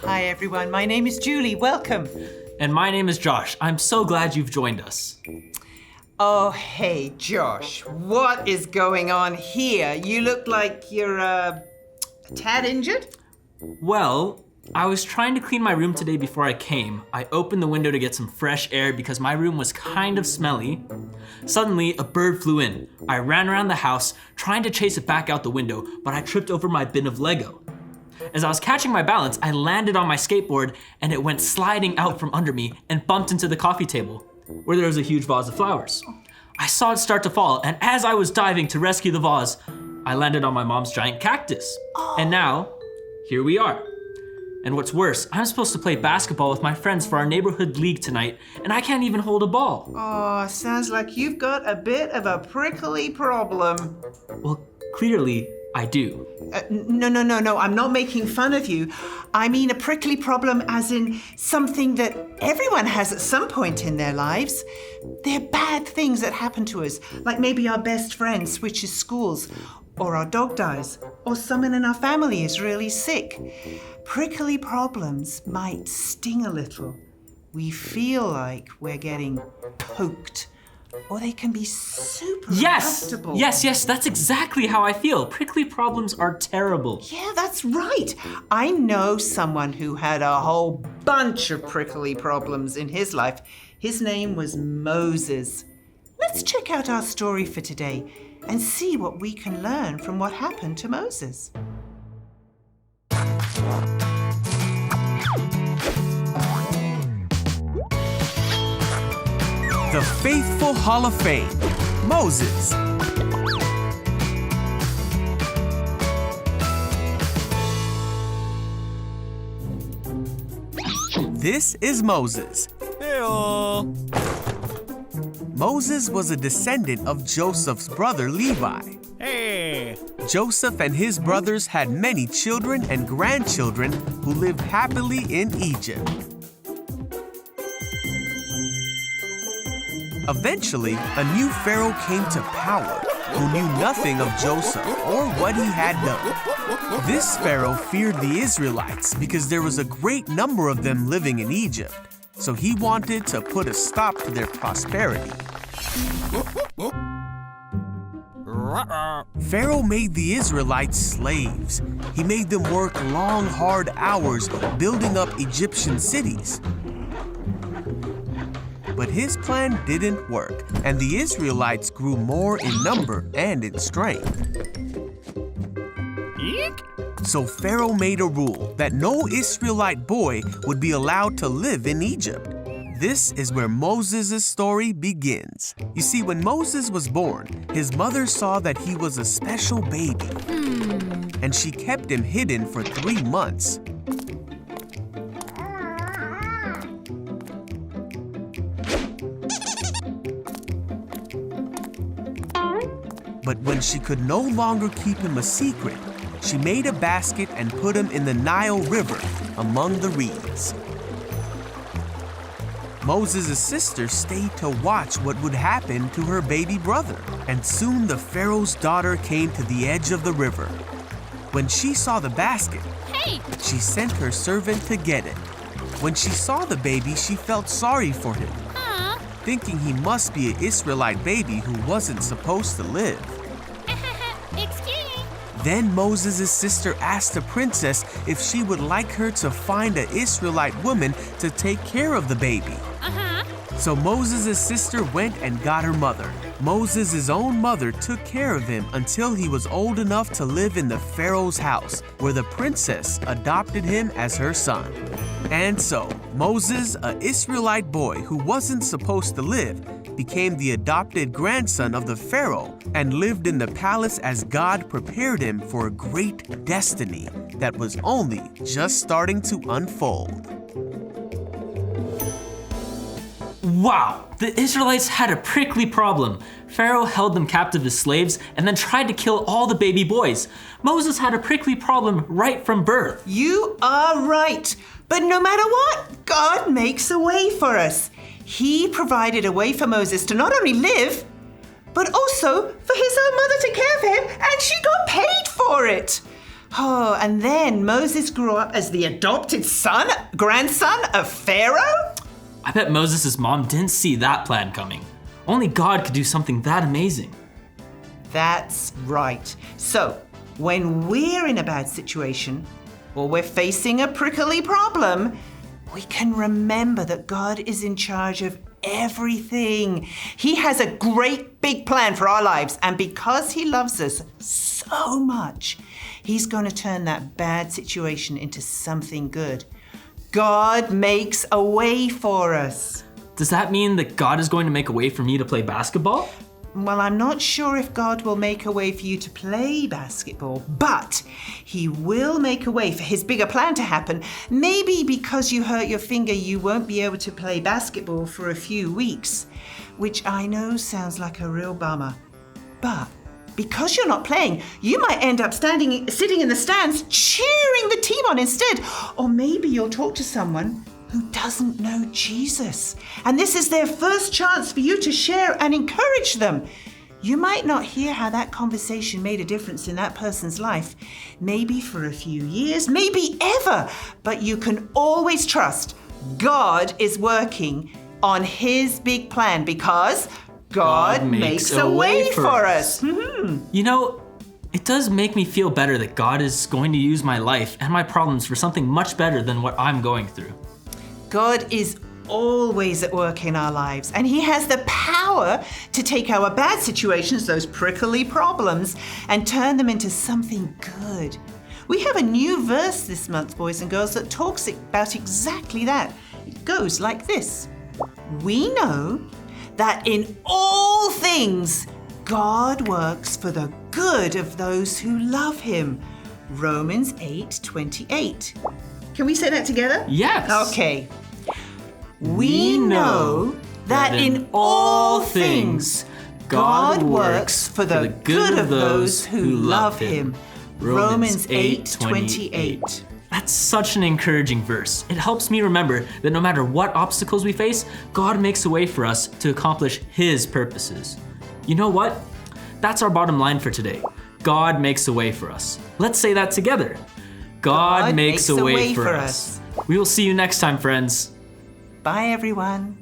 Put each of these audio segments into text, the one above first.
Hi everyone, my name is Julie, welcome. And my name is Josh. I'm so glad you've joined us. Oh, hey Josh, what is going on here? You look like you're a tad injured? Well, I was trying to clean my room today before I came. I opened the window to get some fresh air because my room was kind of smelly. Suddenly, a bird flew in. I ran around the house, trying to chase it back out the window, but I tripped over my bin of Lego. As I was catching my balance, I landed on my skateboard and it went sliding out from under me and bumped into the coffee table, where there was a huge vase of flowers. I saw it start to fall, and as I was diving to rescue the vase, I landed on my mom's giant cactus. And now, here we are. And what's worse, I'm supposed to play basketball with my friends for our neighborhood league tonight, and I can't even hold a ball. Oh, sounds like you've got a bit of a prickly problem. Well, clearly, I do. No, I'm not making fun of you. I mean a prickly problem as in something that everyone has at some point in their lives. They're bad things that happen to us, like maybe our best friend switches schools, or our dog dies, or someone in our family is really sick. Prickly problems might sting a little. We feel like we're getting poked, or they can be super uncomfortable. Yes, that's exactly how I feel. Prickly problems are terrible. Yeah, that's right. I know someone who had a whole bunch of prickly problems in his life. His name was Moses. Let's check out our story for today and see what we can learn from what happened to Moses. The Faithful Hall of Fame, Moses. This is Moses. Hey-o. Moses was a descendant of Joseph's brother Levi. Hey. Joseph and his brothers had many children and grandchildren who lived happily in Egypt. Eventually, a new pharaoh came to power who knew nothing of Joseph or what he had done. This pharaoh feared the Israelites because there was a great number of them living in Egypt, so he wanted to put a stop to their prosperity. Pharaoh made the Israelites slaves. He made them work long, hard hours building up Egyptian cities. But his plan didn't work, and the Israelites grew more in number and in strength. Eek. So Pharaoh made a rule that no Israelite boy would be allowed to live in Egypt. This is where Moses' story begins. You see, when Moses was born, his mother saw that he was a special baby, and she kept him hidden for 3 months. But when she could no longer keep him a secret, she made a basket and put him in the Nile River among the reeds. Moses' sister stayed to watch what would happen to her baby brother, and soon the Pharaoh's daughter came to the edge of the river. When she saw the basket, she sent her servant to get it. When she saw the baby, she felt sorry for him, thinking he must be an Israelite baby who wasn't supposed to live. Excuse me. Then Moses' sister asked the princess if she would like her to find an Israelite woman to take care of the baby. So Moses' sister went and got her mother. Moses' own mother took care of him until he was old enough to live in the Pharaoh's house, where the princess adopted him as her son. And so, Moses, an Israelite boy who wasn't supposed to live, became the adopted grandson of the Pharaoh and lived in the palace as God prepared him for a great destiny that was only just starting to unfold. Wow, the Israelites had a prickly problem. Pharaoh held them captive as slaves and then tried to kill all the baby boys. Moses had a prickly problem right from birth. You are right. But no matter what, God makes a way for us. He provided a way for Moses to not only live, but also for his own mother to care for him, and she got paid for it. Oh, and then Moses grew up as the adopted grandson of Pharaoh? I bet Moses' mom didn't see that plan coming. Only God could do something that amazing. That's right. So, when we're in a bad situation, or we're facing a prickly problem, we can remember that God is in charge of everything. He has a great big plan for our lives, and because He loves us so much, He's going to turn that bad situation into something good. God makes a way for us. Does that mean that God is going to make a way for me to play basketball? Well, I'm not sure if God will make a way for you to play basketball, but He will make a way for His bigger plan to happen. Maybe because you hurt your finger, you won't be able to play basketball for a few weeks, which I know sounds like a real bummer. But because you're not playing, you might end up sitting in the stands cheering the team on instead. Or maybe you'll talk to someone who doesn't know Jesus, and this is their first chance for you to share and encourage them. You might not hear how that conversation made a difference in that person's life, maybe for a few years, maybe ever, but you can always trust God is working on His big plan because God makes a way for us. You know, it does make me feel better that God is going to use my life and my problems for something much better than what I'm going through. God is always at work in our lives, and He has the power to take our bad situations, those prickly problems, and turn them into something good. We have a new verse this month, boys and girls, that talks about exactly that. It goes like this. We know that in all things God works for the good of those who love Him. Romans 8:28. Can we say that together? Yes. Okay. We know that in all things God works for the good of those who love Him. Romans 8:28. That's such an encouraging verse. It helps me remember that no matter what obstacles we face, God makes a way for us to accomplish His purposes. You know what? That's our bottom line for today. God makes a way for us. Let's say that together. God makes a way for us. We will see you next time, friends. Bye, everyone.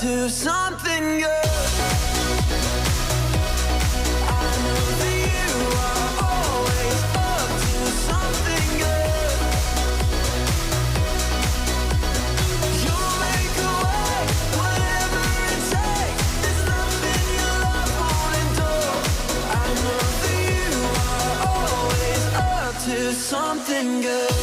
To something good. I know that you are always up to something good. You'll make a way, whatever it takes. There's nothing your love won't endure. I know that you are always up to something good.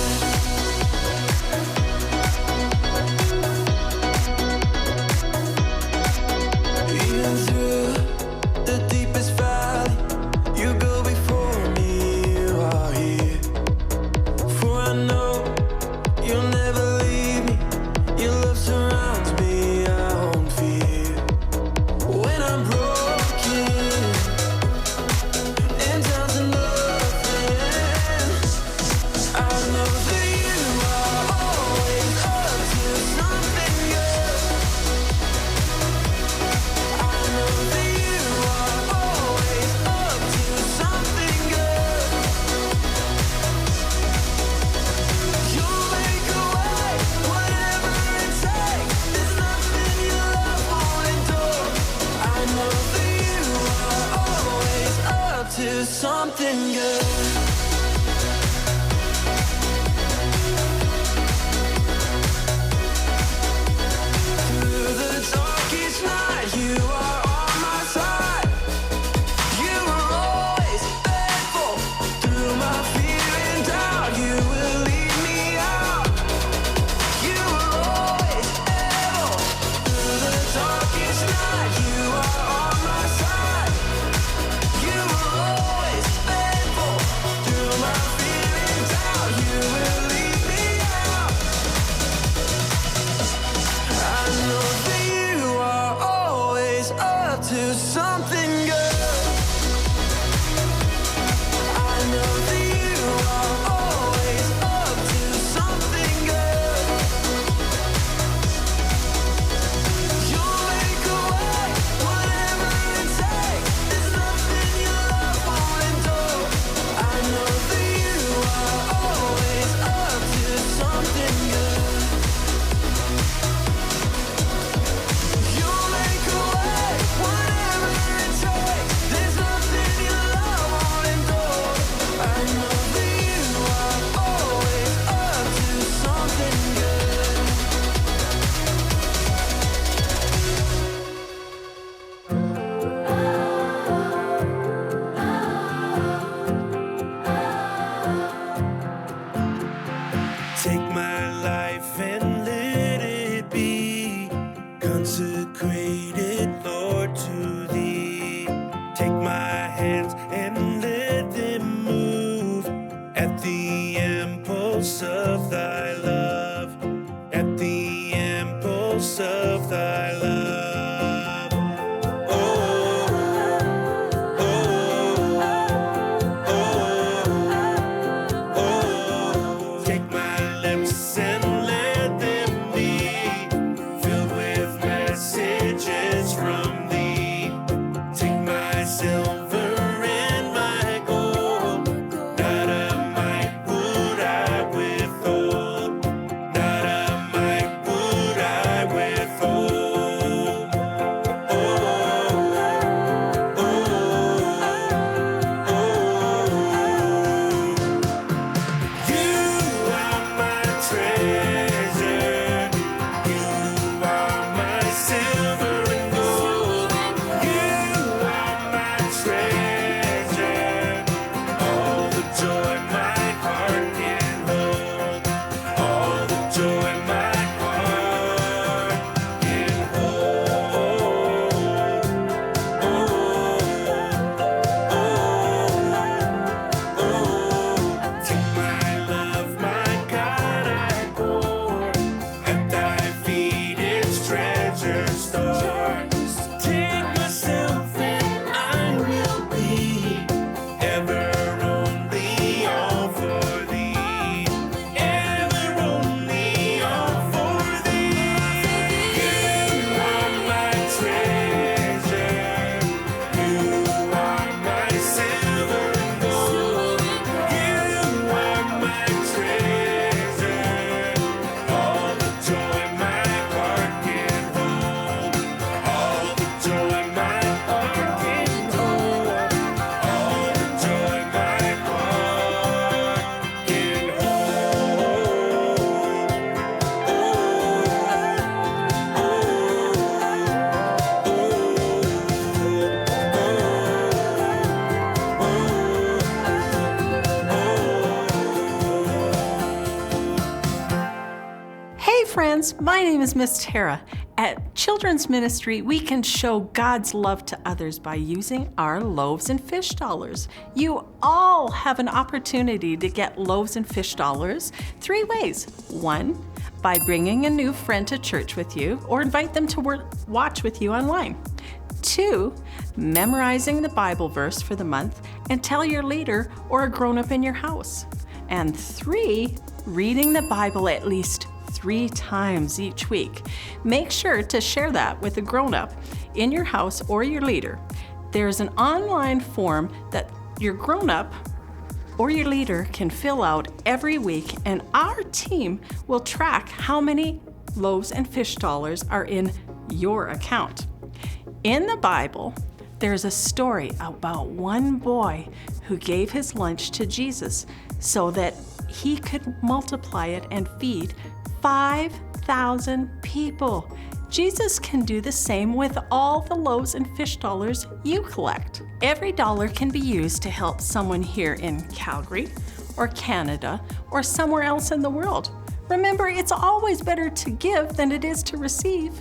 To something good. Through the darkest night, you are on my side. You were always faithful. Through my fear and doubt, you will lead me out. You were always something good. I know that you are always up to something good. You'll make a way, whatever it takes. There's nothing your love won't endure. I know that you are always up to something good. You'll make a way, whatever it takes. There's nothing your love won't endure. I know that you are always up to something good. Take my life and let it be consecrated, Lord, to Thee. Take my hands and let them move at the impulse of Thy love, at the impulse of Thy love. Oh, oh, oh, oh. Take my lips and let them be filled with messages from Thee. Take my silver and my gold. Not a mite would I withhold. Not a mite would I withhold. Oh, oh, oh. You are my treasure. You are my silver and gold. You are my treasure. All the joy my heart can hold. All the joy my heart can hold. Take my love, my God, I pour at Thy feet, its treasure store. Take myself and I will be ever only all for Thee, ever only all for Thee. You are my treasure. You are my silver and gold. You are my treasure. All the joy my heart can hold. All the joy my heart can hold. All the joy my heart can Hey friends, my name is Miss Tara. At Children's Ministry, we can show God's love to others by using our loaves and fish dollars. You all have an opportunity to get loaves and fish dollars 3 ways. 1, by bringing a new friend to church with you or invite them to watch with you online. 2, memorizing the Bible verse for the month and tell your leader or a grown-up in your house. And 3, reading the Bible at least 3 times each week. Make sure to share that with a grown-up in your house or your leader. There's an online form that your grown-up or your leader can fill out every week, and our team will track how many loaves and fish dollars are in your account. In the Bible, there's a story about one boy who gave his lunch to Jesus so that he could multiply it and feed 5,000 people. Jesus can do the same with all the loaves and fish dollars you collect. Every dollar can be used to help someone here in Calgary or Canada or somewhere else in the world. Remember, it's always better to give than it is to receive.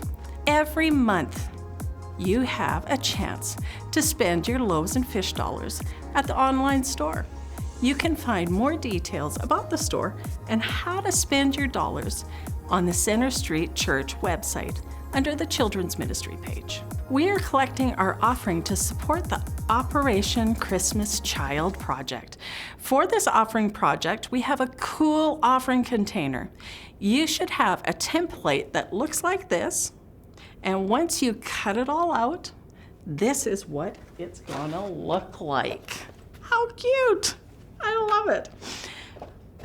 Every month, you have a chance to spend your loaves and fish dollars at the online store. You can find more details about the store and how to spend your dollars on the Center Street Church website. under the Children's Ministry page. We are collecting our offering to support the Operation Christmas Child Project. For this offering project, we have a cool offering container. You should have a template that looks like this, and once you cut it all out, this is what it's gonna look like. How cute! I love it.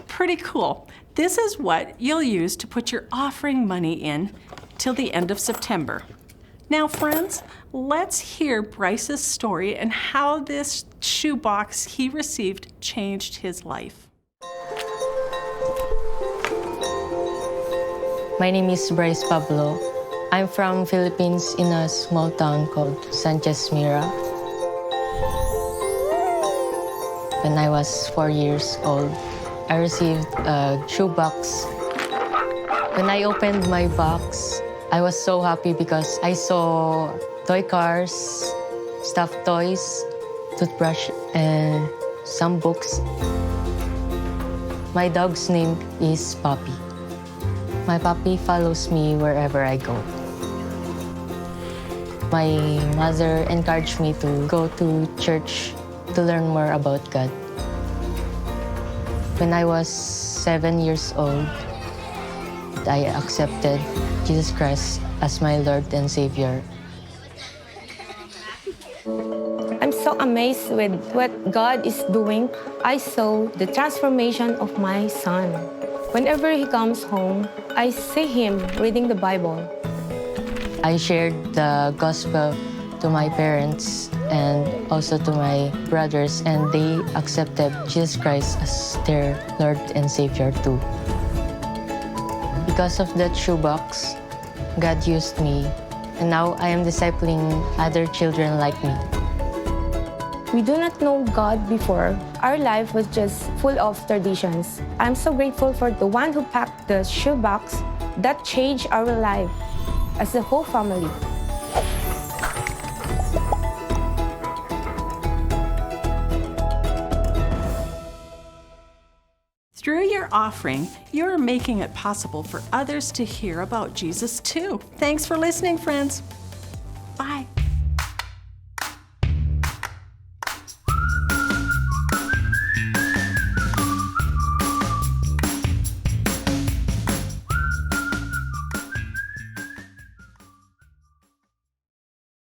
Pretty cool. This is what you'll use to put your offering money in till the end of September. Now, friends, let's hear Bryce's story and how this shoebox he received changed his life. My name is Bryce Pablo. I'm from Philippines in a small town called Sanchez Mira. When I was 4 years old, I received a shoebox. When I opened my box, I was so happy because I saw toy cars, stuffed toys, toothbrush, and some books. My dog's name is Puppy. My puppy follows me wherever I go. My mother encouraged me to go to church to learn more about God. When I was 7 years old, I accepted Jesus Christ as my Lord and Savior. I'm so amazed with what God is doing. I saw the transformation of my son. Whenever he comes home, I see him reading the Bible. I shared the gospel to my parents and also to my brothers, and they accepted Jesus Christ as their Lord and Savior too. Because of that shoebox, God used me, and now I am discipling other children like me. We do not know God before. Our life was just full of traditions. I'm so grateful for the one who packed the shoebox that changed our life as a whole family. Through your offering, you're making it possible for others to hear about Jesus too. Thanks for listening, friends.